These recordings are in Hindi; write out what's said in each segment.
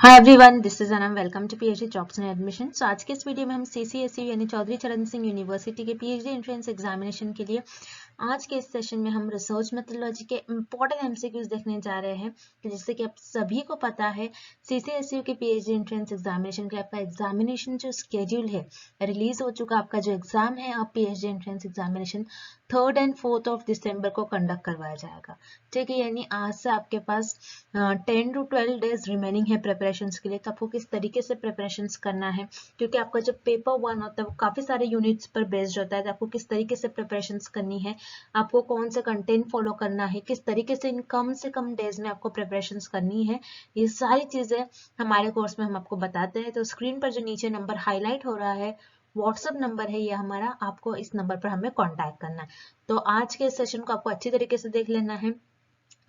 Hi everyone, this is Anam. Welcome to PhD jobs and admission. So आज के इस वीडियो में हम सीसीएसयू यानी चौधरी चरण सिंह यूनिवर्सिटी के पीएचडी एंट्रेंस एग्जामिनेशन के लिए आज के इस सेशन में हम रिसर्च मेथोडोलॉजी के इंपॉर्टेंट एमसीक्यूज देखने जा रहे हैं। तो जैसे कि आप सभी को पता है, सीसीएसयू के पीएचडी एंट्रेंस एग्जामिनेशन का आपका एग्जामिनेशन जो स्केड्यूल है रिलीज हो चुका। आपका जो एग्जाम है आप PhD entrance examination 3rd and 4th of December को कंडक्ट करवाया जाएगा। ठीक है, यानी आज से आपके पास 10 to 12 डेज रिमेनिंग है प्रिपरेशंस के लिए। तो आपको किस तरीके से प्रिपरेशंस करना है, क्योंकि आपका जो पेपर 1 होता है वो काफी सारे यूनिट्स पर बेस्ड होता है। तो आपको किस तरीके से प्रिपरेशंस करनी है, आपको कौन सा कंटेंट फॉलो करना है, किस तरीके से इन कम से कम डेज में आपको प्रिपरेशंस करनी है, ये सारी चीजें हमारे कोर्स में हम आपको बताते हैं। तो स्क्रीन पर जो नीचे नंबर हाईलाइट हो रहा है व्हाट्सएप नंबर है ये हमारा, आपको इस नंबर पर हमें कांटेक्ट करना है। तो आज के सेशन को आपको अच्छी तरीके से देख लेना है।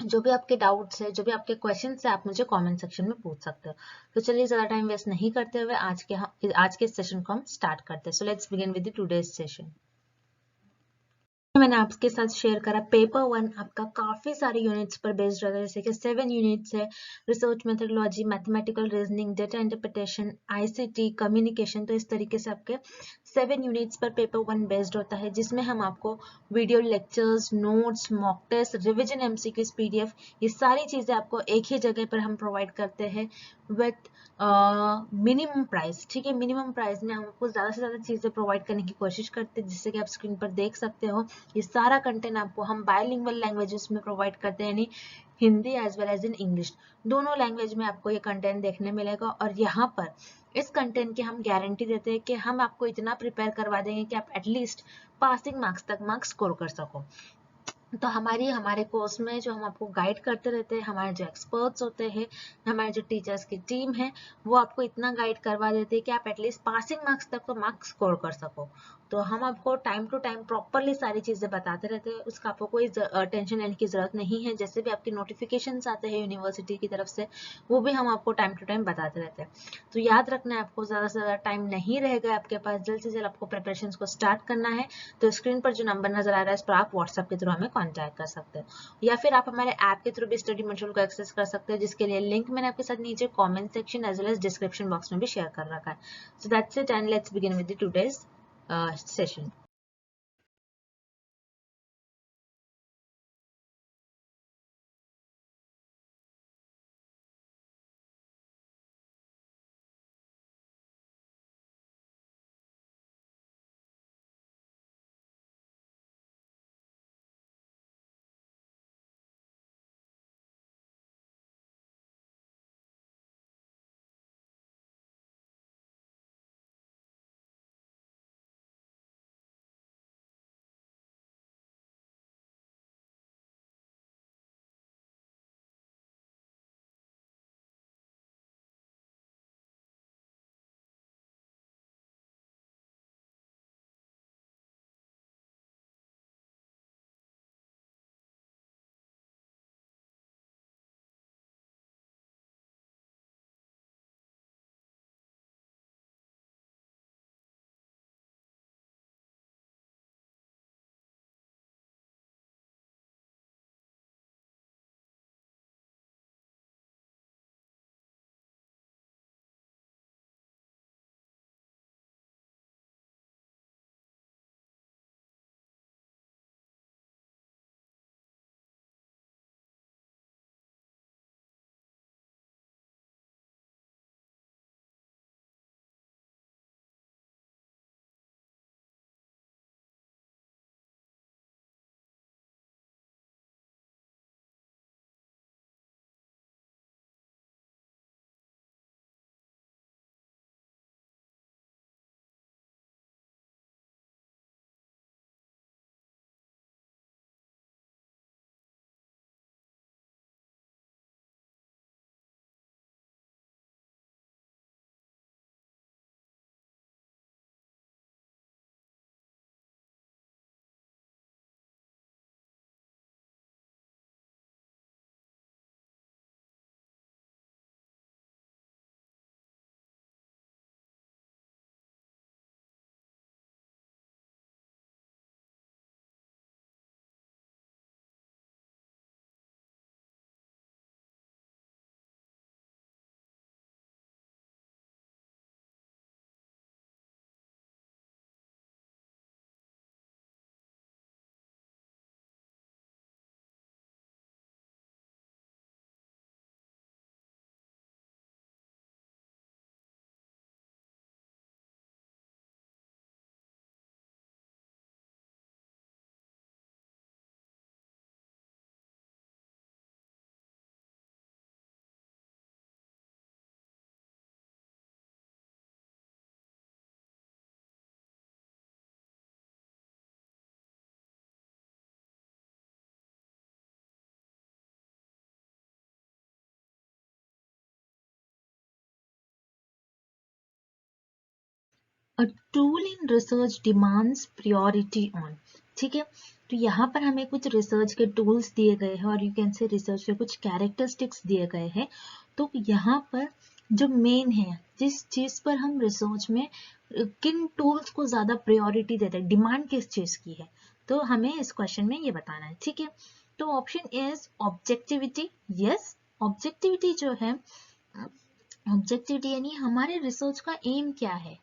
जो भी आपके डाउट्स है, जो भी आपके क्वेश्चंस है, आप मुझे कमेंट सेक्शन में पूछ सकते हो। तो चलिए ज्यादा टाइम वेस्ट नहीं करते हुए आज के सेशन को हम स्टार्ट करते हैं। So let's begin with the today's session. मैंने आपके साथ शेयर करा पेपर 1 आपका काफी सारे यूनिट्स पर बेस्ड रहता है। जैसे कि 7 यूनिट्स है, research methodology, mathematical reasoning, data interpretation, ICT, communication. तो इस तरीके से आपके 7 यूनिट्स पर पेपर 1 बेस्ड होता है, जिसमें हम आपको video lectures, notes, mock test, revision MCQs, PDF, ये सारी चीजें आपको एक ही जगह पर हम प्रोवाइड करते हैं विथ मिनिमम प्राइस। ठीक है, मिनिमम प्राइस में हम आपको ज्यादा से ज्यादा चीजें प्रोवाइड करने की कोशिश करते हैं, जिससे कि आप स्क्रीन पर देख सकते हो। ये सारा कंटेंट आपको हम बायलिंगुअल लैंग्वेजेस में प्रोवाइड करते हैं, यानी Hindi as well as in English, दोनों लैंग्वेज में आपको ये कंटेंट देखने मिलेगा। और यहाँ पर इस कंटेंट की हम गारंटी देते हैं कि हम आपको इतना प्रिपेयर करवा देंगे कि आप एटलीस्ट पासिंग मार्क्स तक मार्क्स स्कोर कर सको। तो हमारे कोर्स में जो हम आपको गाइड करते रहते हैं, हमारे जो एक्सपर्ट्स होते हैं, हमारे जो टीचर्स की टीम है, वो आपको इतना गाइड करवा देते हैं कि आप एटलीस्ट पासिंग मार्क्स तक तो मार्क्स स्कोर कर सको। तो हम आपको टाइम टू टाइम प्रॉपरली सारी चीजें बताते रहते हैं, उसका आपको कोई टेंशन लेने की जरूरत नहीं है। जैसे भी आपके नोटिफिकेशन आते हैं यूनिवर्सिटी की तरफ से, वो भी हम आपको टाइम टू टाइम बताते रहते हैं। तो याद रखना है, आपको ज्यादा से ज्यादा टाइम नहीं रहेगा आपके पास, जल्द से जल्द आपको प्रिपरेशन को स्टार्ट करना है। तो स्क्रीन पर जो नंबर नजर आ रहा है इस पर आप व्हाट्सएप के थ्रू हमें कांटेक्ट कर सकते हो, या फिर आप हमारे ऐप के थ्रू भी स्टडी मटेरियल को एक्सेस कर सकते हो, जिसके लिए लिंक मैंने आपके साथ नीचे comment section as well as description box में भी शेयर कर रखा है। So that's it and let's begin with today's session. A tool in research demands priority on. ठीक है, तो यहाँ पर हमें कुछ रिसर्च के टूल्स दिए गए हैं और यू कैन से रिसर्च के कुछ कैरेक्टरिस्टिक्स दिए गए हैं। तो यहाँ पर जो मेन है, जिस चीज पर हम रिसर्च में किन टूल्स को ज्यादा प्रायोरिटी देते हैं, डिमांड किस चीज की है, तो हमें इस क्वेश्चन में ये बताना है। ठीक है, तो option is objectivity. Yes, objectivity जो है, ऑब्जेक्टिविटी यानी हमारे रिसर्च का एम क्या है।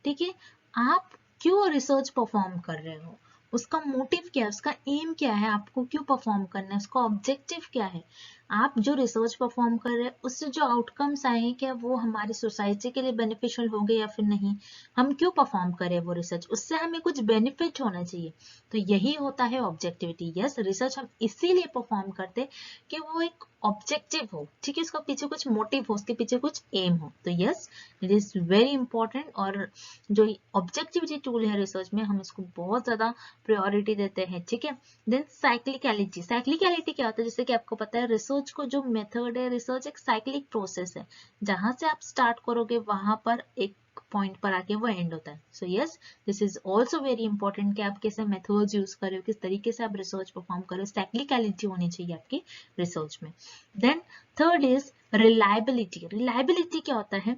ठीक है, आप क्यों रिसर्च परफॉर्म कर रहे हो, उसका मोटिव क्या है, उसका एम क्या है, आपको क्यों परफॉर्म करना है, उसका ऑब्जेक्टिव क्या है। आप जो रिसर्च परफॉर्म कर रहे हैं उससे जो आउटकम्स आए हैं, क्या वो हमारी सोसाइटी के लिए बेनिफिशियल होंगे या फिर नहीं, हम क्यों परफॉर्म करें वो रिसर्च, उससे हमें कुछ बेनिफिट होना चाहिए। तो यही होता है ऑब्जेक्टिविटी। यस, रिसर्च हम इसीलिए परफॉर्म करते कि वो एक ऑब्जेक्टिव हो। ठीक है, उसका पीछे कुछ मोटिव हो, उसके पीछे कुछ एम हो। तो yes, it is very important. और जो ऑब्जेक्टिविटी टूल है रिसर्च में, हम इसको बहुत ज्यादा प्रायोरिटी देते हैं। ठीक है, देन साइक्लिकलिटी। साइक्लिकलिटी क्या होता है, जैसे कि आपको पता है रिसर्च को जो मेथड है, रिसर्च एक साइक्लिक प्रोसेस है, जहां से आप स्टार्ट करोगे वहां पर एक पॉइंट पर आके वो एंड होता है। So yes, this is also very important कि आप कैसे मेथड्स यूज कर रहे हो, किस तरीके से आप रिसर्च परफॉर्म कर रहे हो, साइक्लिकलिटी होनी चाहिए आपकी रिसर्च में। Then third is reliability. Reliability क्या होता है,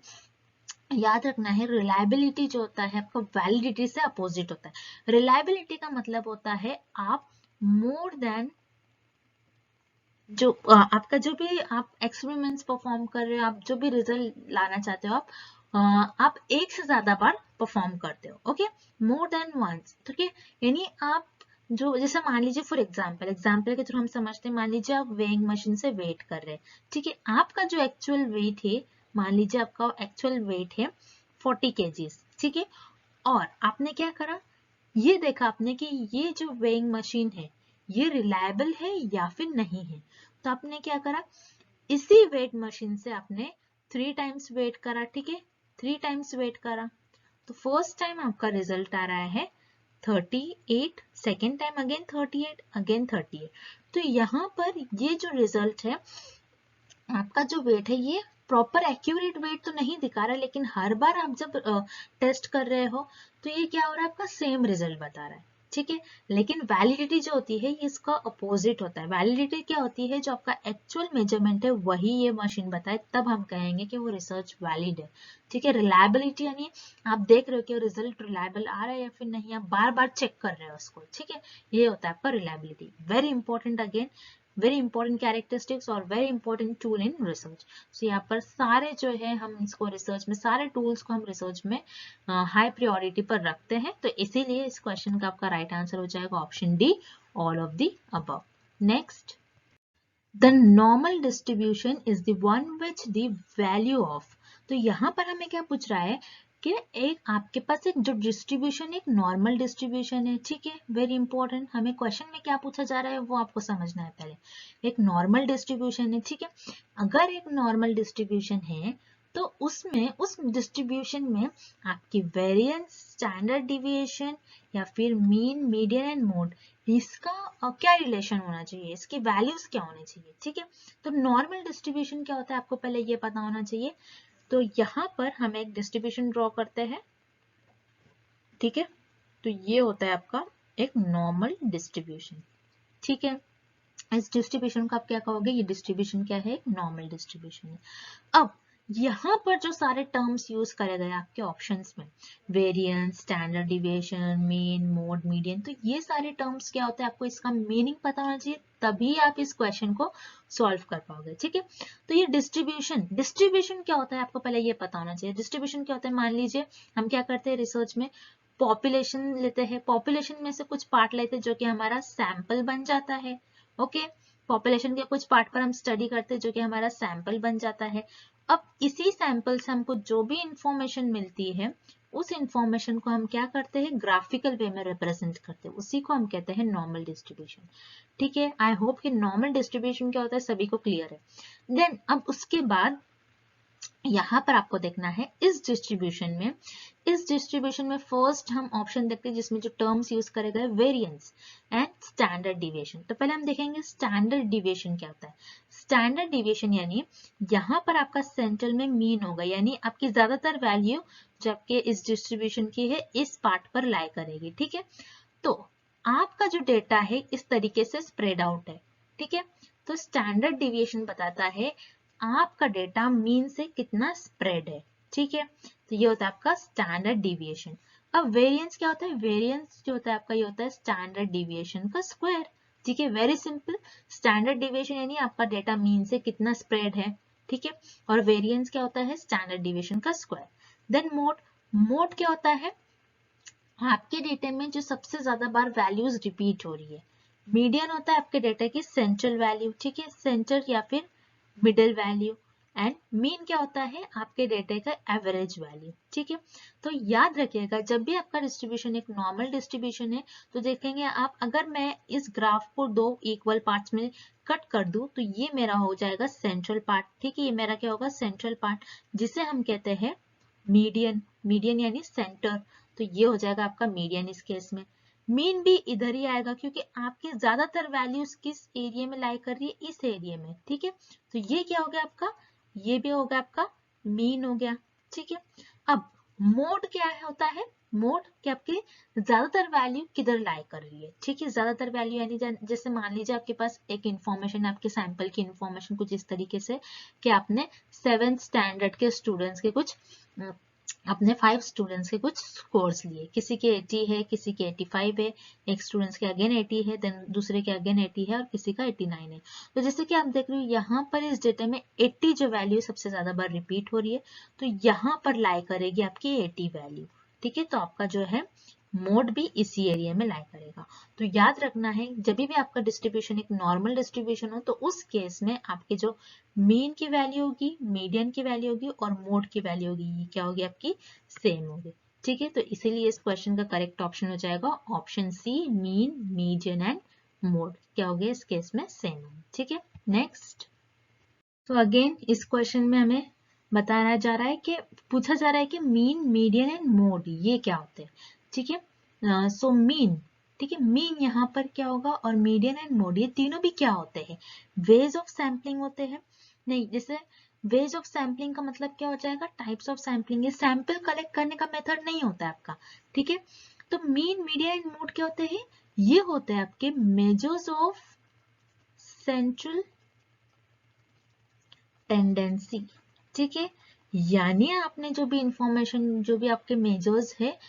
याद रखना है, रिलायबिलिटी जो होता है आपका वैलिडिटी से अपोजिट होता है। रिलायबिलिटी का मतलब होता है आप मोर देन जो आपका जो भी आप एक्सपेरिमेंट्स परफॉर्म कर रहे हो, आप जो भी रिजल्ट लाना चाहते हो, आप एक से ज्यादा बार परफॉर्म करते हो। Okay, more than once. ठीक है, यानी आप जो, जैसे मान लीजिए फॉर एग्जाम्पल के थ्रू हम समझते हैं, मान लीजिए आप वेइंग मशीन से वेट कर रहे हैं। ठीक है, आपका जो एक्चुअल वेट है, मान लीजिए आपका एक्चुअल वेट है 40 kgs। ठीक है, और आपने क्या करा, ये देखा आपने कि ये जो वेइंग मशीन है ये रिलायबल है या फिर नहीं है। तो आपने क्या करा, इसी वेट मशीन से आपने 3 टाइम्स वेट करा। ठीक है, 3 टाइम्स वेट करा, तो फर्स्ट टाइम आपका रिजल्ट आ रहा है 38, सेकेंड टाइम अगेन 38, अगेन 38। तो यहाँ पर ये जो रिजल्ट है, आपका जो वेट है ये प्रॉपर एक्यूरेट वेट तो नहीं दिखा रहा, लेकिन हर बार आप जब टेस्ट कर रहे हो तो ये क्या हो रहा है, आपका सेम रिजल्ट बता रहा है। ठीक है, लेकिन वैलिडिटी जो होती है ये इसका अपोजिट होता है। वैलिडिटी क्या होती है, जो आपका एक्चुअल मेजरमेंट है वही ये मशीन बताए, तब हम कहेंगे कि वो रिसर्च वैलिड है। ठीक है, रिलायबिलिटी यानी आप देख रहे हो कि रिजल्ट रिलायबल आ रहा है या फिर नहीं, आप बार बार चेक कर रहे हो उसको। ठीक है, ये होता है आपका reliability. Very important, again very important characteristics और very important tool in research. So यहाँ पर सारे जो है हम इसको रिसर्च में, सारे टूल्स को हम रिसर्च में हाई प्रायोरिटी पर रखते हैं। तो इसीलिए इस क्वेश्चन का आपका राइट आंसर हो जाएगा option D, all of the above. Next, the normal distribution is the one which the value of. तो यहाँ पर हमें क्या पूछ रहा है कि एक आपके पास एक जो डिस्ट्रीब्यूशन, एक नॉर्मल डिस्ट्रीब्यूशन है। ठीक है, वेरी इंपॉर्टेंट, हमें क्वेश्चन में क्या पूछा जा रहा है वो आपको समझना है पहले। एक नॉर्मल डिस्ट्रीब्यूशन है। ठीक है, अगर एक नॉर्मल डिस्ट्रीब्यूशन है तो उसमें, उस डिस्ट्रीब्यूशन में आपकी वेरिएंस, स्टैंडर्ड डिविएशन या फिर मीन, मीडियन एंड मोड, इसका क्या रिलेशन होना चाहिए, इसकी वैल्यूज क्या होनी चाहिए। ठीक है, तो नॉर्मल डिस्ट्रीब्यूशन क्या होता है आपको पहले ये पता होना चाहिए। तो यहाँ पर हम एक डिस्ट्रीब्यूशन ड्रॉ करते हैं। ठीक है, तो ये होता है आपका एक नॉर्मल डिस्ट्रीब्यूशन। ठीक है, इस डिस्ट्रीब्यूशन को आप क्या कहोगे, ये डिस्ट्रीब्यूशन क्या है, नॉर्मल डिस्ट्रीब्यूशन है। अब यहाँ पर जो सारे टर्म्स यूज करे गए आपके ऑप्शंस में, variance, standard deviation, mean, mode, median, तो ये सारे टर्म्स क्या होते हैं, आपको इसका मीनिंग पता होना चाहिए, तभी आप इस क्वेश्चन को सॉल्व कर पाओगे। ठीक है, तो ये डिस्ट्रीब्यूशन, डिस्ट्रीब्यूशन क्या होता है आपको पहले ये पता होना चाहिए। डिस्ट्रीब्यूशन क्या होता है, मान लीजिए हम क्या करते हैं रिसर्च में, पॉपुलेशन लेते हैं, पॉपुलेशन में से कुछ पार्ट लेते हैं जो कि हमारा सैंपल बन जाता है। ओके, पॉपुलेशन के कुछ पार्ट पर हम स्टडी करते हैं जो कि हमारा सैंपल बन जाता है। अब इसी सैंपल से हमको जो भी इंफॉर्मेशन मिलती है, उस इंफॉर्मेशन को हम क्या करते हैं, ग्राफिकल वे में रिप्रेजेंट करते हैं, उसी को हम कहते हैं नॉर्मल डिस्ट्रीब्यूशन। ठीक है, आई होप कि नॉर्मल डिस्ट्रीब्यूशन क्या होता है सभी को क्लियर है। देन अब उसके बाद यहाँ पर आपको देखना है इस डिस्ट्रीब्यूशन में फर्स्ट हम ऑप्शन देखते हैं जिसमें जो टर्म्स यूज करेगा वेरिएंस एंड स्टैंडर्ड डिविएशन। तो पहले हम देखेंगे स्टैंडर्ड डिविएशन क्या होता है। स्टैंडर्ड डिविएशन यानी यहाँ पर आपका सेंट्रल में मीन होगा, यानी आपकी ज्यादातर वैल्यू जो आपके इस डिस्ट्रीब्यूशन की है इस पार्ट पर लाई करेगी। ठीक है, तो आपका जो डेटा है इस तरीके से स्प्रेड आउट है। ठीक है, तो स्टैंडर्ड डिविएशन बताता है आपका डेटा मीन से कितना स्प्रेड है। ठीक है, तो ये होता है आपका स्टैंडर्ड डिविएशन। अब वेरिएंस क्या होता है? वेरिएंस जो होता है आपका ये होता है स्टैंडर्ड डिविएशन का स्क्वायर। ठीक है, वेरी सिंपल। स्टैंडर्ड डिविएशन यानी आपका डेटा मीन से कितना स्प्रेड है। ठीक है, और वेरिएंस क्या होता है? स्टैंडर्ड डिविएशन का स्क्वायर। देन मोड क्या होता है? आपके डेटा में जो सबसे ज्यादा बार वैल्यूज रिपीट हो रही है। मीडियन होता है आपके डेटा की सेंट्रल वैल्यू। ठीक है, सेंटर या फिर मिडिल वैल्यू। एंड मीन क्या होता है? आपके डेटा का एवरेज वैल्यू। ठीक है, तो याद रखिएगा जब भी आपका डिस्ट्रीब्यूशन एक नॉर्मल डिस्ट्रीब्यूशन है तो देखेंगे आप, अगर मैं इस ग्राफ को दो इक्वल पार्ट्स में कट कर दूं तो ये मेरा हो जाएगा सेंट्रल पार्ट। ठीक है, ये मेरा क्या होगा? सेंट्रल पार्ट, जिसे हम कहते हैं मीडियन। मीडियन यानी सेंटर, तो ये हो जाएगा आपका मीडियन इस केस में। मीन भी इधर ही आएगा क्योंकि आपकी ज्यादातर वैल्यूज किस एरिया में लाई कर रही है? इस एरिया में। ठीक है, तो ये क्या हो गया आपका? ये भी हो गया आपका मीन हो गया। ठीक है, अब मोड क्या है होता है? मोड कि आपकी ज्यादातर वैल्यू किधर लाई कर रही है। ठीक है, ज्यादातर वैल्यू यानी जैसे मान लीजिए आपके पास एक इंफॉर्मेशन, आपके सैंपल की इंफॉर्मेशन कुछ इस तरीके से कि आपने 7th स्टैंडर्ड के स्टूडेंट्स के कुछ अपने 5 स्टूडेंट्स के कुछ स्कोर्स लिए, किसी के 80 है, किसी के 85 है, एक स्टूडेंट्स के अगेन 80 है, देन दूसरे के अगेन 80 है और किसी का 89 है। तो जैसे कि आप देख रहे हो यहाँ पर इस डेटा में 80 जो वैल्यू सबसे ज्यादा बार रिपीट हो रही है, तो यहाँ पर लाई करेगी आपकी 80 वैल्यू। ठीक है, तो आपका जो है मोड भी इसी एरिया में लाई करेगा। तो याद रखना है जब भी आपका डिस्ट्रीब्यूशन एक नॉर्मल डिस्ट्रीब्यूशन हो तो उस केस में आपके जो मीन की वैल्यू होगी, मीडियन की वैल्यू होगी और मोड की वैल्यू होगी, ये क्या होगी? आपकी सेम होगी। ठीक है, तो इसीलिए इस क्वेश्चन का करेक्ट ऑप्शन हो जाएगा option C, mean, median and mode क्या हो गया इस केस में? सेम। ठीक है, नेक्स्ट। तो अगेन इस क्वेश्चन में हमें बताया जा रहा है कि पूछा जा रहा है कि मीन, मीडियन एंड मोड ये क्या होते हैं। ठीक है, सो मीन, ठीक है, मीन यहाँ पर क्या होगा और मीडियन एंड मोड ये तीनों भी क्या होते हैं? वेज ऑफ सैम्पलिंग होते हैं। नहीं, जैसे वेज ऑफ सैम्पलिंग का मतलब क्या हो जाएगा? Types of sampling. ये सैंपल कलेक्ट करने का मेथड नहीं होता है आपका। ठीक है, तो मीन, मीडियन एंड मोड क्या होते हैं? ये होते हैं आपके मेजर्स ऑफ सेंट्रल टेंडेंसी। ठीक है, यानी आपने जो भी इंफॉर्मेशन, जो भी आपके मेजर्स है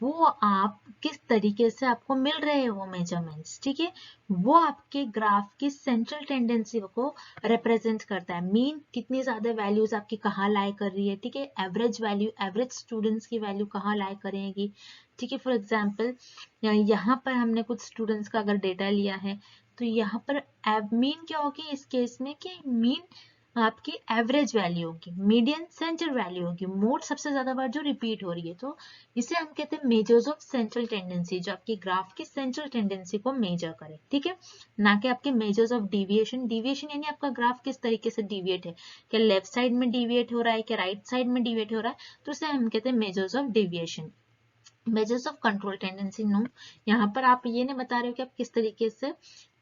वो आप किस तरीके से आपको मिल रहे हैं वो मेजरमेंट्स। ठीक है, वो आपके ग्राफ की सेंट्रल टेंडेंसी को रिप्रेजेंट करता है। मीन कितनी ज्यादा वैल्यूज आपकी कहाँ लाई कर रही है। ठीक है, एवरेज वैल्यू, एवरेज स्टूडेंट्स की वैल्यू कहाँ लाई करेगी। ठीक है, फॉर एग्जांपल यहाँ पर हमने कुछ स्टूडेंट्स का अगर डेटा लिया है तो यहाँ पर मीन क्या होगी इस केस में? कि मीन आपकी एवरेज वैल्यू होगी, मीडियन सेंटर वैल्यू होगी, मोड सबसे ज्यादा बार जो रिपीट हो रही है। तो इसे हम कहते हैं मेजर्स ऑफ सेंट्रल टेंडेंसी, जो आपकी ग्राफ की सेंट्रल टेंडेंसी को मेजर करे। ठीक है, ना कि आपके मेजर्स ऑफ डिविएशन। डिविएशन यानी आपका ग्राफ किस तरीके से डिविएट है, क्या लेफ्ट साइड में डिविएट हो रहा है, क्या राइट साइड में डिविएट हो रहा है, तो उसे हम कहते हैं measures of deviation. Measures of control tendency no, यहाँ पर आप ये नहीं बता रहे हो कि आप किस तरीके से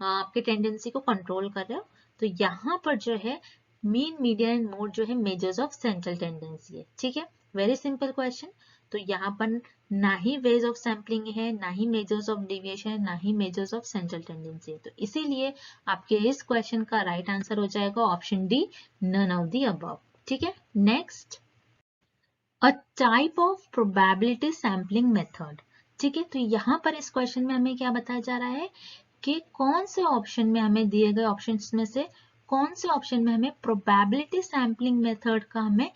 आपके टेंडेंसी को कंट्रोल कर रहे हो। तो यहाँ पर जो है मीन, मीडियन एंड मोड जो है मेजर्स ऑफ सेंट्रल टेंडेंसी है। ठीक है, वेरी सिंपल क्वेश्चन। तो यहाँ पर ना ही वेज ऑफ सैम्पलिंग है, ना ही मेजर्स ऑफ डिविएशन है, ना ही मेजर्स ऑफ सेंट्रल टेंडेंसी है। तो इसीलिए आपके इस क्वेश्चन का राइट आंसर हो जाएगा option D, none of the above. ठीक है, next. A type of probability sampling method. ठीक है, तो यहाँ पर इस क्वेश्चन में हमें क्या बताया जा रहा है कि कौन से ऑप्शन में हमें दिए गए ऑप्शंस में से कौन से ऑप्शन में हमें प्रोबेबिलिटी सैम्पलिंग मेथड का हमें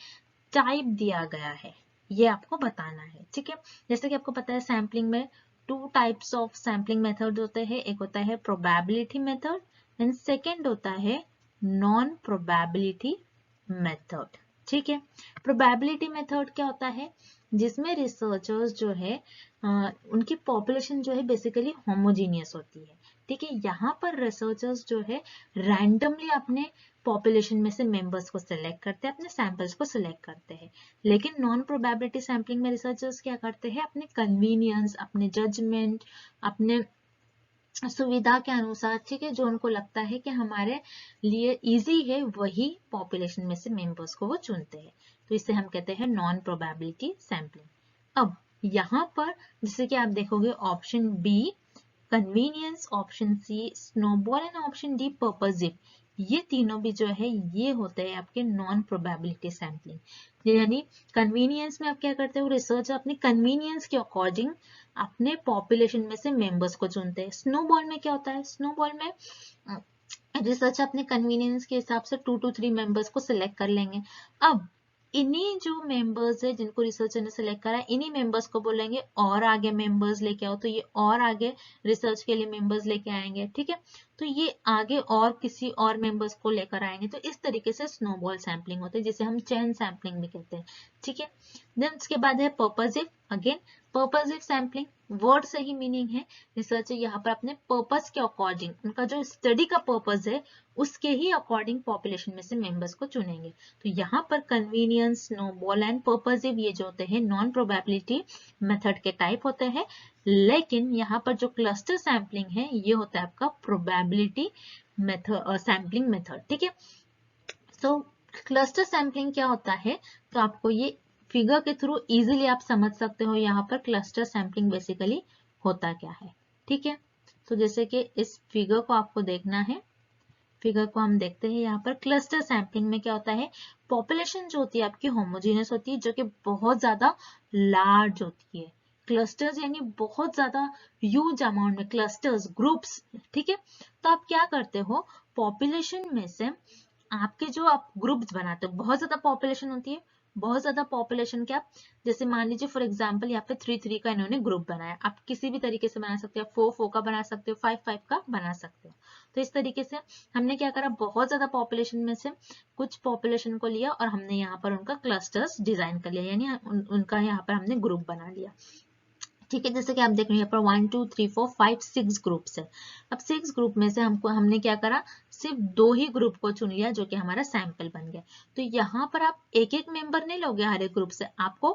टाइप दिया गया है, ये आपको बताना है। ठीक है, जैसे कि आपको पता है सैम्पलिंग में 2 टाइप्स ऑफ सैम्पलिंग मेथड होते हैं। एक होता है प्रोबेबिलिटी मेथड एंड सेकेंड होता है नॉन प्रोबेबिलिटी मेथड। ठीक है, प्रोबेबिलिटी मेथड क्या होता है? जिसमें रिसर्चर्स जो है उनकी पॉपुलेशन जो है बेसिकली होमोजीनियस होती है। ठीक है, यहाँ पर रिसर्चर्स जो है रैंडमली अपने पॉपुलेशन में से मेंबर्स को सिलेक्ट करते हैं, अपने सैंपल्स को सिलेक्ट करते हैं। लेकिन नॉन प्रोबेबिलिटी सैम्पलिंग में रिसर्चर्स क्या करते हैं, अपने कन्वीनियंस, अपने जजमेंट, अपने सुविधा के अनुसार, ठीक है, जो उनको लगता है कि हमारे लिए इजी है, वही पॉपुलेशन में से मेंबर्स को वो चुनते हैं। तो इसे हम कहते हैं नॉन प्रोबेबिलिटी सैम्पलिंग। अब यहाँ पर जैसे कि आप देखोगे option B convenience, option C snowball and option D purposive, ये तीनों भी जो है ये होते हैं आपके नॉन प्रोबेबिलिटी सैम्पलिंग। यानी कन्वीनियंस में आप क्या करते हो, रिसर्च अपने कन्वीनियंस के अकॉर्डिंग अपने पॉपुलेशन में से मेंबर्स को चुनते हैं। स्नोबॉल में क्या होता है, स्नोबॉल में रिसर्च अपने कन्वीनियंस के हिसाब से 2 to 3 मेंबर्स को सिलेक्ट कर लेंगे। अब इन्हीं जो मेंबर्स है जिनको रिसर्चर ने सिलेक्ट करा है, इन्हीं मेंबर्स को बोलेंगे और आगे मेंबर्स लेके आओ, तो ये और आगे रिसर्च के लिए मेंबर्स लेके आएंगे, ठीक है, तो ये आगे और किसी और मेंबर्स को लेकर आएंगे। तो इस तरीके से स्नोबॉल सैम्पलिंग होती है, जिसे हम चेन सैम्पलिंग भी कहते हैं, ठीक है। देन उसके बाद है purposive. Again purposive sampling word से ही मीनिंग है, रिसर्चर यहाँ पर अपने पर्पस के अकॉर्डिंग, उनका जो स्टडी का पर्पस है उसके ही अकॉर्डिंग पॉपुलेशन में से मेंबर्स को चुनेंगे। तो यहाँ पर कन्वीनियंस, स्नोबॉल एंड पर्पसिव ये जो होते हैं नॉन प्रोबेबिलिटी मेथड के टाइप होते हैं। लेकिन यहाँ पर जो क्लस्टर सैम्पलिंग है ये होता है आपका प्रोबेबिलिटी मेथड, सैम्पलिंग मेथड, ठीक है। सो क्लस्टर सैम्पलिंग क्या होता है, तो आपको ये फिगर के थ्रू इजीली आप समझ सकते हो यहाँ पर क्लस्टर सैम्पलिंग बेसिकली होता क्या है, ठीक है। तो जैसे कि इस फिगर को आपको देखना है, फिगर को हम देखते हैं, यहाँ पर क्लस्टर सैम्पलिंग में क्या होता है, पॉपुलेशन जो होती है आपकी होमोजेनियस होती है, जो कि बहुत ज्यादा लार्ज होती है। क्लस्टर्स यानी बहुत ज्यादा ह्यूज अमाउंट में क्लस्टर्स, ग्रुप्स, ठीक है। तो आप क्या करते हो, पॉपुलेशन में से आपके जो आप ग्रुप्स बनाते हो, बहुत ज्यादा पॉपुलेशन होती है, बहुत ज्यादा पॉपुलेशन क्या, जैसे मान लीजिए फॉर एग्जांपल यहाँ पे 3-3 का इन्होंने ग्रुप बनाया, आप किसी भी तरीके से बना सकते हो, 4-4 का बना सकते हो, 5-5 का बना सकते हो। तो इस तरीके से हमने क्या करा, बहुत ज्यादा पॉपुलेशन में से कुछ पॉपुलेशन को लिया और हमने यहाँ पर उनका क्लस्टर्स डिजाइन कर लिया, यानी उनका यहाँ पर हमने ग्रुप बना लिया, ठीक है। जैसे कि आप देख रहे हैं यहाँ पर 1 2 3 4 5 6 ग्रुप्स है। अब 6 ग्रुप में से हमने क्या करा, सिर्फ 2 ही ग्रुप को चुन लिया, जो कि हमारा सैंपल बन गया। तो यहाँ पर आप एक एक मेंबर नहीं लोगे हर एक ग्रुप से, आपको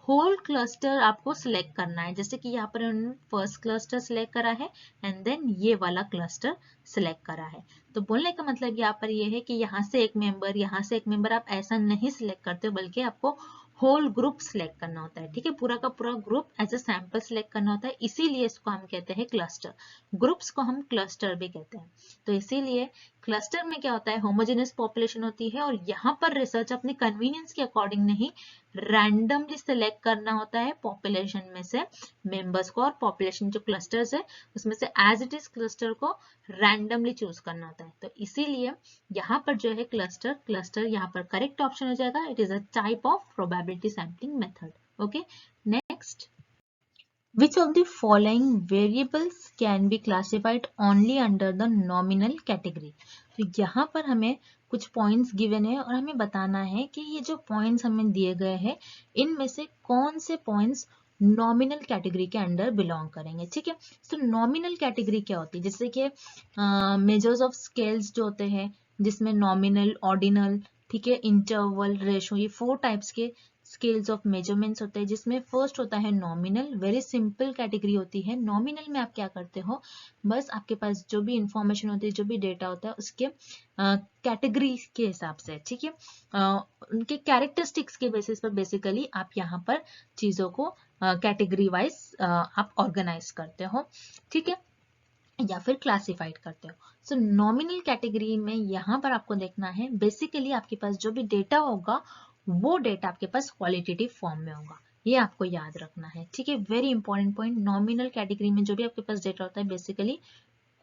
होल क्लस्टर आपको सिलेक्ट करना है। जैसे कि यहाँ पर उन्होंने फर्स्ट क्लस्टर सिलेक्ट करा है एंड देन ये वाला क्लस्टर सिलेक्ट करा है। तो बोलने का मतलब यहाँ पर ये है कि यहाँ से एक मेंबर, यहाँ से एक मेंबर, आप ऐसा नहीं सिलेक्ट करते हो, बल्कि आपको होल ग्रुप सिलेक्ट करना होता है, ठीक है, पूरा का पूरा group as a sample select करना होता है। इसीलिए इसको हम कहते हैं क्लस्टर, ग्रुप्स को हम क्लस्टर भी कहते हैं। तो इसीलिए क्लस्टर में क्या होता है, होमोजेनियस पॉपुलेशन होती है, और यहाँ पर रिसर्च अपने कन्वीनियंस के अकॉर्डिंग नहीं, रैंडमली सिलेक्ट करना होता है पॉपुलेशन में से मेंबर्स को, और पॉपुलेशन जो क्लस्टर्स है उसमें से एज इट इज क्लस्टर को रैंडमली चूज करना होता है। तो इसीलिए यहाँ पर जो है क्लस्टर यहाँ पर करेक्ट ऑप्शन हो जाएगा। It is a type of probability sampling method. Okay, next, which of the following variables can be classified only under the nominal category? तो यहाँ पर हमें कुछ पॉइंट्स गिवन है और हमें बताना है कि ये जो पॉइंट्स हमें दिए गए हैं इनमें से कौन से पॉइंट्स नॉमिनल कैटेगरी के अंडर बिलोंग करेंगे, ठीक है। तो नॉमिनल कैटेगरी क्या होती है, जैसे कि मेजर्स ऑफ स्केल्स जो होते हैं, जिसमें नॉमिनल, ऑर्डिनल, ठीक है, इंटरवल, रेशो, ये 4 टाइप्स के स्केल्स ऑफ मेजरमेंट्स होते हैं, जिसमें फर्स्ट होता है नॉमिनल। वेरी सिंपल कैटेगरी होती है। नॉमिनल में आप क्या करते हो, बस आपके पास जो भी इंफॉर्मेशन होती है, जो भी डेटा होता है, उसके कैटेगरी के हिसाब से, ठीक है, उनके कैरेक्टरिस्टिक्स के बेसिस पर बेसिकली आप यहाँ पर चीजों को कैटेगरी वाइज आप ऑर्गेनाइज करते हो, ठीक है, या फिर क्लासिफाइड करते हो। सो नॉमिनल कैटेगरी में यहाँ पर आपको देखना है, बेसिकली आपके पास जो भी डेटा होगा वो डेटा आपके पास क्वालिटेटिव फॉर्म में होगा, ये आपको याद रखना है, ठीक है। Very important point, nominal category में जो भी आपके पास डेटा होता है बेसिकली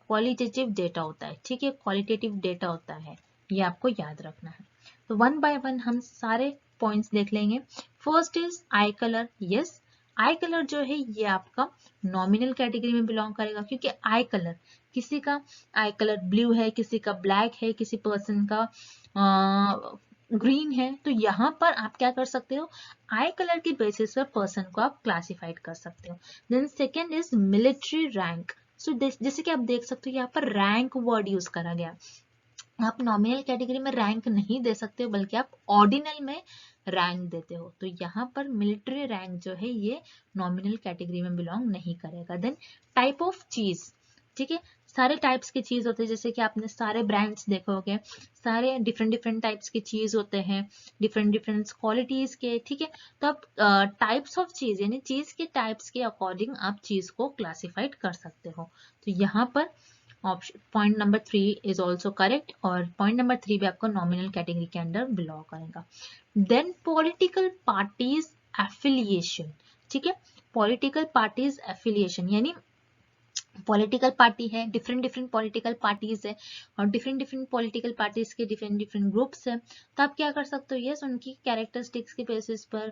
क्वालिटेटिव डेटा होता है, ठीक है, क्वालिटेटिव डेटा होता है, ये आपको याद रखना है। तो 1 by 1 हम सारे पॉइंट्स देख लेंगे। First is I colour. Yes, I colour जो है ये आपका नॉमिनल कैटेगरी में बिलोंग करेगा, क्योंकि आई कलर, किसी का आई कलर ब्लू है, किसी का ब्लैक है, किसी पर्सन का ग्रीन है, तो यहाँ पर आप क्या कर सकते हो, आई कलर की बेसिस पर पर्सन को आप क्लासिफाइड कर सकते हो। Then second is military rank. So जैसे कि आप देख सकते हो यहाँ पर रैंक वर्ड यूज करा गया। आप नॉमिनल कैटेगरी में रैंक नहीं दे सकते हो, बल्कि आप ऑर्डिनल में रैंक देते हो। तो यहाँ पर मिलिट्री रैंक जो है ये नॉमिनल कैटेगरी में बिलोंग नहीं करेगा। देन टाइप ऑफ चीज, ठीक है, सारे टाइप्स की चीज होते हैं, जैसे कि आपने सारे ब्रांड्स देखोगे, सारे डिफरेंट डिफरेंट टाइप्स की चीज होते हैं, डिफरेंट डिफरेंट क्वालिटीज के, ठीक है। तो आप टाइप्स ऑफ चीज यानी चीज के टाइप्स के अकॉर्डिंग आप चीज को क्लासिफाइड कर सकते हो। तो यहाँ पर option point number 3 is also correct, और पॉइंट नंबर 3 भी आपको नॉमिनल कैटेगरी के अंडर बिलोंग करेगा। देन पॉलिटिकल पार्टीज एफिलिएशन, ठीक है, पॉलिटिकल पार्टीज एफिलिएशन यानी पॉलिटिकल पार्टी है, डिफरेंट डिफरेंट पॉलिटिकल पार्टीज है, और डिफरेंट डिफरेंट पॉलिटिकल पार्टीज के डिफरेंट डिफरेंट ग्रुप्स है। तो आप क्या कर सकते हो, यस, उनकी कैरेक्टरिस्टिक्स के बेसिस पर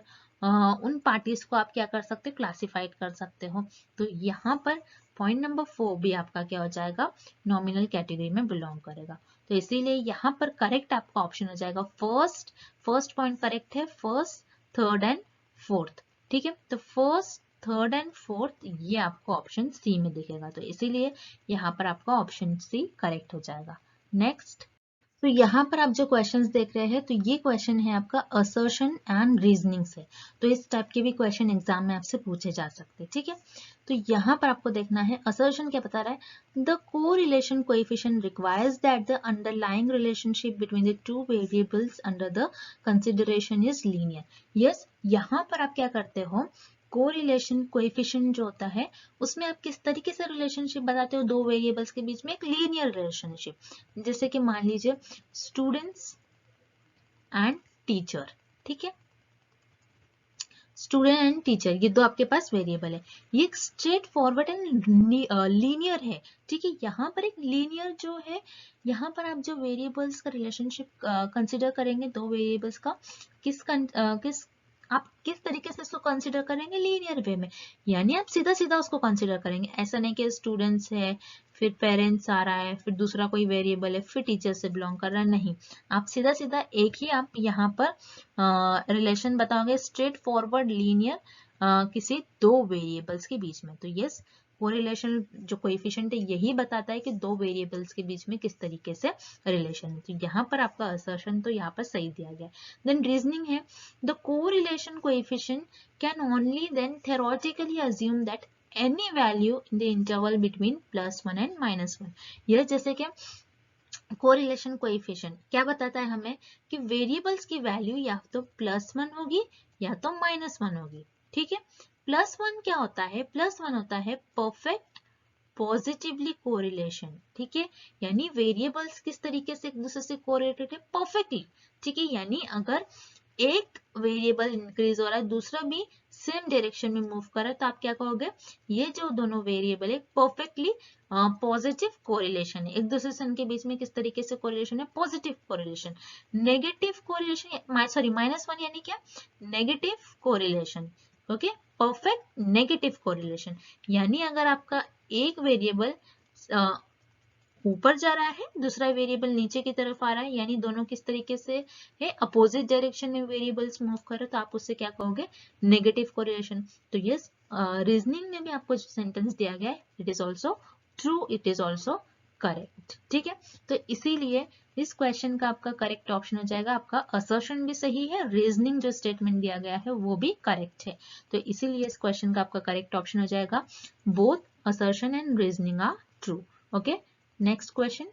उन पार्टीज को आप क्या कर सकते हो, क्लासिफाइड कर सकते हो। तो यहाँ पर पॉइंट नंबर 4 भी आपका क्या हो जाएगा, नॉमिनल कैटेगरी में बिलोंग करेगा। तो इसीलिए यहाँ पर करेक्ट आपका ऑप्शन हो जाएगा फर्स्ट पॉइंट करेक्ट है, फर्स्ट, थर्ड एंड फोर्थ, ठीक है। तो फर्स्ट, थर्ड एंड फोर्थ ये आपको ऑप्शन सी में दिखेगा, तो इसीलिए यहाँ पर आपका ऑप्शन सी करेक्ट हो जाएगा। नेक्स्ट, तो यहाँ पर आप जो क्वेश्चंस देख रहे हैं, तो ये क्वेश्चन है आपका असर्शन एंड रीजनिंग से। तो इस टाइप के भी क्वेश्चन एग्जाम में आपसे पूछे जा सकते हैं, ठीक है। तो यहाँ पर आपको देखना है असर्शन क्या बता रहा है, the correlation coefficient requires that the underlying relationship between the two variables under the consideration is linear. Yes, यहाँ पर आप क्या करते हो, कोरिलेशन कोएफिशिएंट जो होता है उसमें आप किस तरीके से रिलेशनशिप बताते हो, दो वेरिएबल्स के बीच में एक लीनियर रिलेशनशिप। जैसे कि मान लीजिए स्टूडेंट्स एंड टीचर, ठीक है, स्टूडेंट एंड टीचर ये दो आपके पास वेरिएबल है, ये स्ट्रेट फॉरवर्ड एंड लीनियर है, ठीक है। यहाँ पर एक लीनियर जो है, यहाँ पर आप जो वेरिएबल्स का रिलेशनशिप कंसिडर करेंगे, दो वेरिएबल्स का आप किस तरीके से उसको कंसिडर करेंगे, लीनियर वे में, यानी आप सीधा सीधा उसको कंसिडर करेंगे। ऐसा नहीं कि स्टूडेंट्स है, फिर पेरेंट्स आ रहा है, फिर दूसरा कोई वेरिएबल है, फिर टीचर से बिलोंग कर रहा है, नहीं, आप सीधा सीधा एक ही आप यहाँ पर रिलेशन बताओगे, स्ट्रेट फॉरवर्ड लीनियर किसी दो वेरिएबल्स के बीच में। तो यस, कोरिलेशन जो कोएफिशिएंट है यही बताता है कि दो वेरिएबल्स के बीच में किस तरीके से रिलेशन है। तो यहाँ पर आपका असर्शन तो यहाँ पर सही दिया गया है। देन रीजनिंग है, the correlation coefficient can only then theoretically assume that any value in the interval between +1 and -1। यह जैसे कि कोरिलेशन कोएफिशिएंट क्या बताता है हमें कि वेरिएबल्स की वैल्यू या तो +1 होगी या तो -1 होगी, ठीक है। +1 क्या होता है, +1 होता है परफेक्ट पॉजिटिवली कोरिलेशन, ठीक है, यानी वेरिएबल्स किस तरीके से एक दूसरे से कोरिलेटेड है, परफेक्टली, ठीक है। यानी अगर एक वेरिएबल इंक्रीज हो रहा है, दूसरा भी सेम डायरेक्शन में मूव कर रहा है, तो आप क्या कहोगे, ये जो दोनों वेरिएबल है परफेक्टली पॉजिटिव कोरिलेशन है, एक दूसरे से इनके बीच में किस तरीके से कोरिलेशन है, positive correlation. Negative correlation, sorry -1 यानी क्या, negative correlation, okay, perfect negative correlation, यानी अगर आपका एक वेरिएबल ऊपर जा रहा है, दूसरा वेरिएबल नीचे की तरफ आ रहा है, यानी दोनों किस तरीके से है, अपोजिट डायरेक्शन में वेरिएबल्स मूव कर रहे हैं, तो आप उससे क्या कहोगे, नेगेटिव कोरिलेशन। तो यस, रीजनिंग में भी आपको जो सेंटेंस दिया गया है, it is also true, it is also correct, ठीक है। तो इसीलिए इस क्वेश्चन का आपका करेक्ट ऑप्शन हो जाएगा, आपका असर्शन भी सही है, रीजनिंग जो स्टेटमेंट दिया गया है वो भी करेक्ट है। तो इसीलिए इस क्वेश्चन का आपका करेक्ट ऑप्शन हो जाएगा, both assertion and reasoning are true. Okay, next question.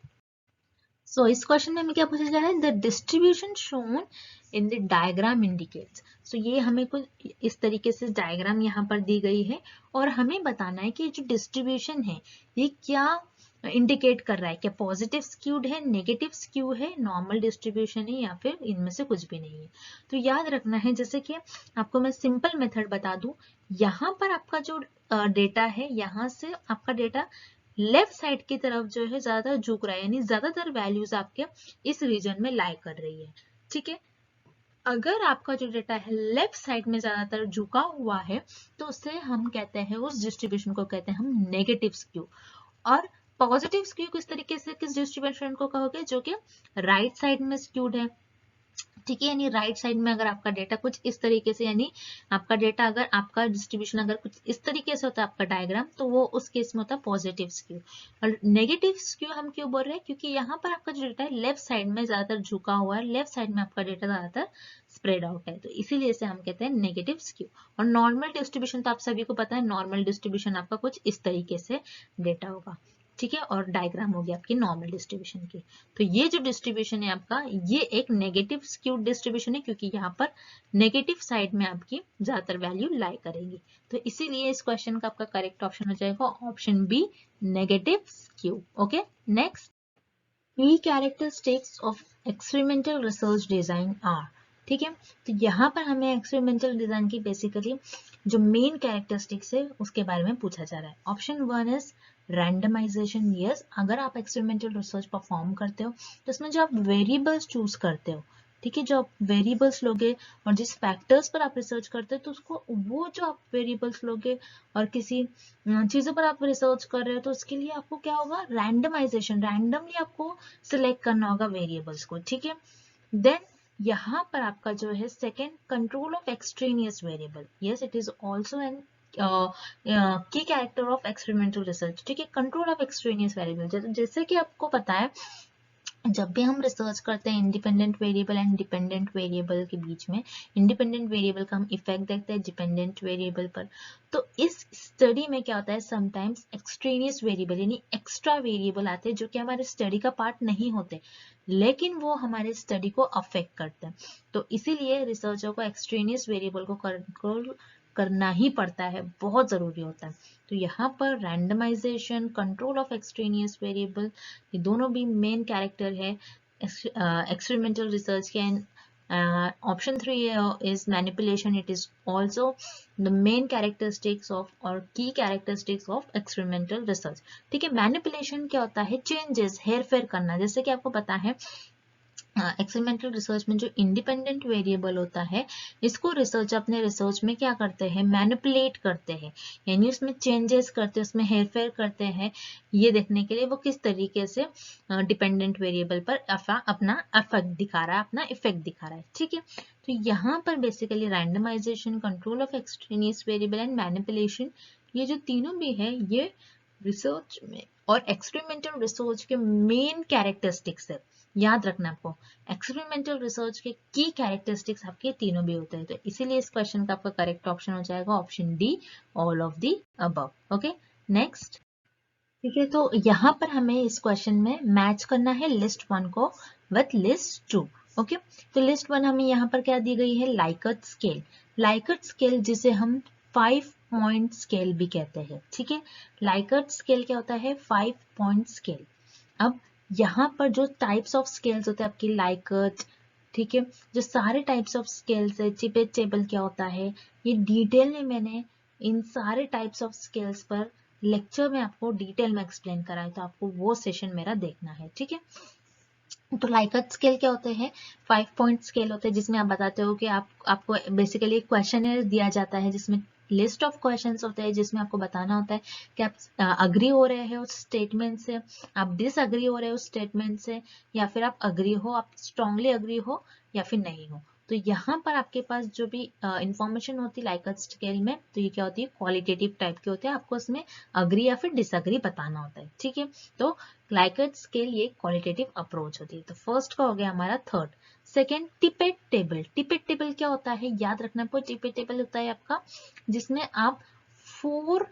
So इस क्वेश्चन में हमें क्या पूछा जा रहा है, the distribution shown in the diagram indicates. So ये हमें कुछ इस तरीके से डायग्राम यहाँ पर दी गई है, और हमें बताना है कि जो डिस्ट्रीब्यूशन है ये क्या इंडिकेट कर रहा है, क्या पॉजिटिव स्क्यूड है, नेगेटिव स्क्यू है, नॉर्मल डिस्ट्रीब्यूशन है, या फिर इनमें से कुछ भी नहीं है। तो याद रखना है, जैसे कि आपको मैं सिंपल मेथड बता दूं, यहाँ पर आपका जो डेटा है, यहाँ से आपका डेटा लेफ्ट साइड की तरफ जो है ज्यादा झुक रहा है, यानी ज्यादातर वैल्यूज आपके इस रीजन में लाई कर रही है, ठीक है। अगर आपका जो डेटा है लेफ्ट साइड में ज्यादातर झुका हुआ है, तो उससे हम कहते हैं, उस डिस्ट्रीब्यूशन को कहते हैं हम नेगेटिव स्क्यू। और पॉजिटिव स्क्यू किस तरीके से, किस डिस्ट्रीब्यूशन को कहोगे, जो कि राइट साइड में स्क्यूड है, ठीक है, यानी राइट साइड में अगर आपका डेटा कुछ इस तरीके से, यानी आपका डेटा अगर आपका डिस्ट्रीब्यूशन अगर कुछ इस तरीके से होता है आपका डायग्राम, तो वो उस केस में होता है पॉजिटिव स्क्यू। और नेगेटिव स्क्यू हम क्यों बोल रहे हैं, क्योंकि यहाँ पर आपका जो डेटा है लेफ्ट साइड में ज्यादातर झुका हुआ है, लेफ्ट साइड में आपका डेटा ज्यादातर स्प्रेड आउट है, तो इसीलिए इसे हम कहते हैं नेगेटिव स्क्यू। और नॉर्मल डिस्ट्रीब्यूशन तो आप सभी को पता है, नॉर्मल डिस्ट्रीब्यूशन आपका कुछ इस तरीके से डेटा होगा। ठीक है, और डायग्राम होगी आपकी नॉर्मल डिस्ट्रीब्यूशन की। तो ये जो डिस्ट्रीब्यूशन है आपका, ये एक नेगेटिव स्क्यूड डिस्ट्रीब्यूशन है, क्योंकि यहाँ पर नेगेटिव साइड में आपकी ज्यादातर वैल्यू लाई करेगी। तो इसीलिए इस क्वेश्चन का आपका करेक्ट ऑप्शन हो जाएगा option B, negative skew. Okay, next, key characteristics of experimental research design are. ठीक है, तो यहाँ पर हमें एक्सपेरिमेंटल डिजाइन की बेसिकली जो मेन कैरेक्टरिस्टिक्स है उसके बारे में पूछा जा रहा है। Option 1 is randomisation. यस, अगर आप एक्सपेरिमेंटल रिसर्च परफॉर्म करते हो तो इसमें जो आप वेरिएबल्स चूज करते हो, ठीक है, जो आप वेरिएबल्स लोगे और जिस फैक्टर्स पर आप रिसर्च करते हो, तो उसको वो जो आप वेरिएबल्स लोगे और किसी चीजों पर आप रिसर्च कर रहे हो, तो उसके लिए आपको क्या होगा, रैंडमाइजेशन, रैंडमली आपको सिलेक्ट करना होगा वेरिएबल्स को। ठीक है, देन यहाँ पर आपका जो है second, control of extraneous variable. Yes, it is also an की कैरेक्टर ऑफ एक्सपेरिमेंटल रिसर्च। ठीक है, कंट्रोल ऑफ एक्सट्रेनियस वेरिएबल, जैसे कि आपको पता है जब भी हम रिसर्च करते हैं independent variable and dependent variable के बीच में, इंडिपेंडेंट वेरिएबल का हम इफेक्ट देखते हैं डिपेंडेंट वेरिएबल पर। तो इस स्टडी में क्या होता है, समटाइम्स एक्सट्रेनियस वेरिएबल यानी एक्स्ट्रा वेरिएबल आते हैं जो कि हमारे स्टडी का पार्ट नहीं होते, लेकिन वो हमारे स्टडी को अफेक्ट करते हैं। तो इसीलिए रिसर्चर को एक्सट्रेनियस वेरिएबल को कंट्रोल करना ही पड़ता है, बहुत जरूरी होता है। तो यहाँ पर randomization, control of extraneous variable, ये दोनों भी मेन कैरेक्टर है एक्सपेरिमेंटल रिसर्च के। And option 3 is manipulation. It is also the main characteristics of or key characteristics of experimental research. ठीक है, मैनिपुलेशन क्या होता है, चेंजेस, हेर फेर करना। जैसे कि आपको पता है एक्सपेरिमेंटल रिसर्च में जो इंडिपेंडेंट वेरिएबल होता है, इसको रिसर्च अपने रिसर्च में क्या करते हैं, मैनिपुलेट करते हैं, यानी उसमें चेंजेस करते हैं, उसमें हेरफेर करते हैं, ये देखने के लिए वो किस तरीके से डिपेंडेंट वेरिएबल पर अपना इफेक्ट दिखा रहा है, अपना इफेक्ट दिखा रहा है। ठीक है, तो यहाँ पर basically randomization, control of extraneous variable and manipulation, ये जो तीनों भी है, ये रिसर्च में और एक्सपेरिमेंटल रिसर्च के मेन कैरेक्टरिस्टिक्स है। याद रखना आपको, एक्सपेरिमेंटल रिसर्च के की कैरेक्टरिस्टिक्स आपके तीनों भी होते हैं। तो इसीलिए इस क्वेश्चन का आपका करेक्ट ऑप्शन हो जाएगा option D, all of the above. Okay, next. ठीक है, तो यहाँ पर हमें इस क्वेश्चन में मैच करना है लिस्ट 1 को विथ लिस्ट 2। ओके, तो लिस्ट 1 हमें यहाँ पर क्या दी गई है, लाइकर्ट स्केल। लाइकर्ट स्केल जिसे हम 5 पॉइंट स्केल भी कहते हैं। ठीक है, लाइकर्ट स्केल क्या होता है, 5 पॉइंट स्केल। अब यहाँ पर जो टाइप्स ऑफ स्केल्स होते हैं आपकी लाइकर्ट, ठीक है, जो सारे टाइप्स ऑफ स्केल्स है, चिपेट टेबल क्या होता है, ये डिटेल में मैंने इन सारे टाइप्स ऑफ स्केल्स पर लेक्चर में आपको डिटेल में एक्सप्लेन करा है, तो आपको वो सेशन मेरा देखना है। ठीक है, तो लाइकर्ट स्केल क्या होते हैं, 5 पॉइंट स्केल होते हैं, जिसमें आप बताते हो कि आपको बेसिकली एक क्वेश्चनर दिया जाता है जिसमें लिस्ट ऑफ क्वेश्चंस होते हैं, जिसमें आपको बताना होता है कि आप अग्री हो रहे हैं उस स्टेटमेंट से, आप डिसअग्री हो रहे हो उस स्टेटमेंट से, या फिर आप अग्री हो, आप स्ट्रांगली अग्री हो या फिर नहीं हो। तो यहाँ पर आपके पास जो भी इंफॉर्मेशन होती है लाइकर्ट स्केल में, तो ये क्या होती है, क्वालिटेटिव टाइप की होती है, आपको उसमें अग्री या फिर डिसअग्री बताना होता है। ठीक है, तो लाइकर्ट स्केल ये क्वालिटेटिव अप्रोच होती है। तो फर्स्ट का हो गया हमारा third. Second, Tippett table. Tippett table क्या होता है, याद रखना आपको, टिपेट टेबल होता है आपका जिसमें आप 4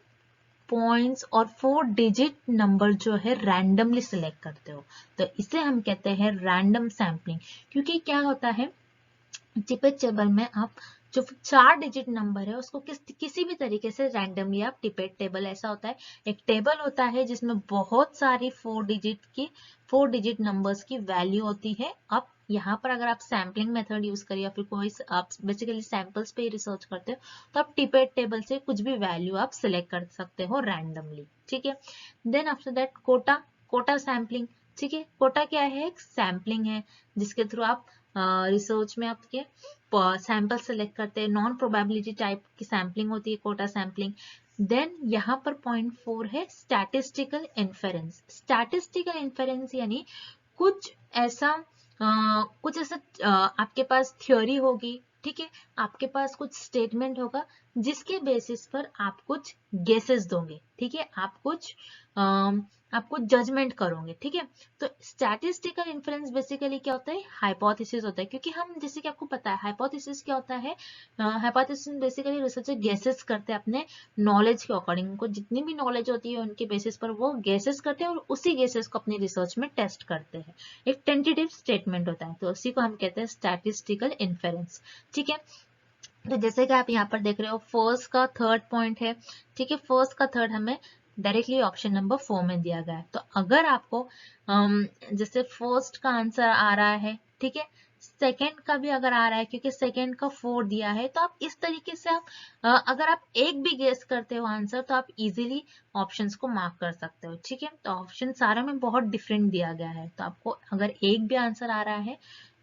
पॉइंट्स और 4 डिजिट नंबर जो है रैंडमली सिलेक्ट करते हो, तो इसे हम कहते हैं रैंडम सैम्पलिंग। क्योंकि क्या होता है, टिपेट टेबल में आप जो 4 डिजिट नंबर है उसको किसी भी तरीके से रैंडमली आप टिपेट टेबल, ऐसा होता है एक टेबल होता है जिसमें बहुत सारी 4 डिजिट नंबर्स की वैल्यू होती है। अब यहाँ पर अगर आप सैम्पलिंग मेथड यूज करिए या फिर कोई आप बेसिकली सैंपल्स पे रिसर्च करते हो, तो आप टिपेट टेबल से कुछ भी वैल्यू आप सिलेक्ट कर सकते हो रैंडमली। ठीक है, then after that quota sampling. ठीक है, कोटा क्या है, एक सैम्पलिंग है जिसके थ्रू आप रिसर्च में आपके सैंपल सेलेक्ट करते हैं, नॉन प्रोबेबिलिटी टाइप की सैम्पलिंग होती है कोटा सैम्पलिंग। देन यहाँ पर पॉइंट 4 है स्टैटिस्टिकल इन्फेरेंस। स्टैटिस्टिकल इन्फेरेंस यानी कुछ ऐसा कुछ ऐसा आपके पास थ्योरी होगी, ठीक है, आपके पास कुछ स्टेटमेंट होगा जिसके बेसिस पर आप कुछ गेसेस दोगे, ठीक है, आप कुछ जजमेंट करोगे, ठीक है। तो स्टैटिस्टिकल इन्फ्रेंस बेसिकली क्या होता है, हाइपोथेसिस होता है, क्योंकि हम जैसे कि आपको पता है हाइपोथेसिस क्या होता है, हाइपोथेसिस बेसिकली रिसर्चर गेसेस करते हैं अपने नॉलेज के अकॉर्डिंग, उनको जितनी भी नॉलेज होती है उनके बेसिस पर वो गेसेस करते हैं और उसी गेसेस को अपनी रिसर्च में टेस्ट करते हैं। एक टेंटेटिव स्टेटमेंट होता है, तो उसी को हम कहते हैं स्टैटिस्टिकल इन्फेरेंस, ठीक है। तो जैसे कि आप यहाँ पर देख रहे हो फर्स्ट का थर्ड पॉइंट है, ठीक है, फर्स्ट का थर्ड हमें डायरेक्टली ऑप्शन नंबर 4 में दिया गया है। तो अगर आपको जैसे फर्स्ट का आंसर आ रहा है, ठीक है, सेकंड का भी अगर आ रहा है, क्योंकि सेकंड का 4 दिया है, तो आप इस तरीके से आप अगर आप एक भी गेस करते हो आंसर तो आप इजीली ऑप्शंस को मार्क कर सकते हो, ठीक है। तो ऑप्शन सारे में बहुत डिफरेंट दिया गया है, तो आपको अगर एक भी आंसर आ रहा है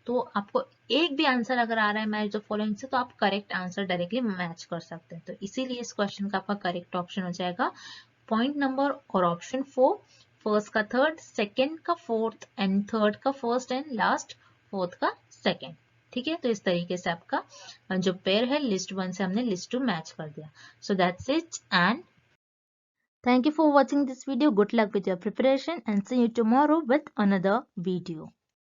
तो आपको एक भी आंसर अगर आ रहा है मैच द फॉलोइंग से, तो आप करेक्ट आंसर डायरेक्टली मैच कर सकते हैं। तो इसीलिए इस क्वेश्चन का आपका करेक्ट ऑप्शन हो जाएगा पॉइंट नंबर और ऑप्शन 4, फर्स्ट का थर्ड, सेकंड का फोर्थ एंड थर्ड का फर्स्ट एंड लास्ट फोर्थ का सेकंड, ठीक है। तो इस तरीके से आपका जो पेयर है लिस्ट 1 से हमने लिस्ट 2 मैच कर दिया। सो that's it and thank you for watching this video. Good luck with your preparation and see you tomorrow with another video.